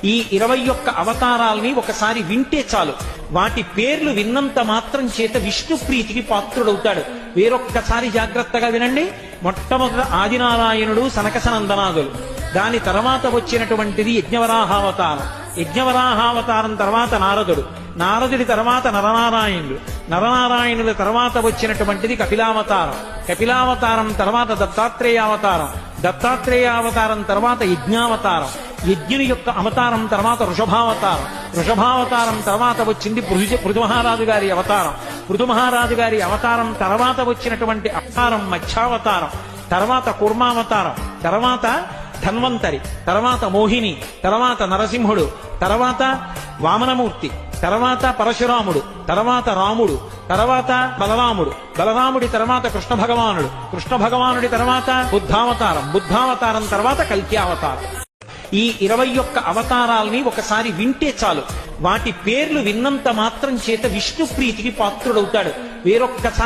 ఈ 21 అవతారాల్ని ఒకసారి వింటే చాలు, వాటి పేర్లు విన్నంత మాత్రం చేత విష్ణు ప్రీతికి పాత్రుడవుతాడు. వేరొక్కసారి జాగ్రత్తగా వినండి. మొట్టమొదట ఆదినారాయణుడు సనకసనందనాదులు, దాని తర్వాత వచ్చినటువంటిది యజ్ఞవరాహావతారం, యజ్ఞవరాహావతారం తర్వాత నారదుడు, నారదుడి తర్వాత నరనారాయణుడు, నరనారాయణుల తర్వాత వచ్చినటువంటిది కపిలావతారం, కపిలావతారం తర్వాత దత్తాత్రేయావతారం, దత్తాత్రేయావతారం తర్వాత యజ్ఞావతారం, యజ్ఞుని యొక్క అవతారం తర్వాత వృషభావతారం, వృషభావతారం తర్వాత వచ్చింది పృథుమహారాజు గారి అవతారం, పృథుమహారాజు గారి అవతారం తర్వాత వచ్చినటువంటి అవతారం మత్స్యావతారం, తర్వాత కూర్మావతారం, తర్వాత ధన్వంతరి, తర్వాత మోహిని, తర్వాత నరసింహుడు, తర్వాత వామనమూర్తి, తర్వాత పరశురాముడు, తర్వాత రాముడు, తర్వాత బలరాముడు, బలరాముడి తర్వాత కృష్ణ భగవానుడు, కృష్ణ భగవానుడి తర్వాత బుద్ధావతారం, బుద్ధావతారం తర్వాత కల్క్యావతారం. ఈ 21 అవతారాల్ని ఒకసారి వింటే చాలు, వాటి పేర్లు విన్నంత మాత్రం చేత విష్ణు ప్రీతికి పాత్రుడవుతాడు. వేరొక్కసారి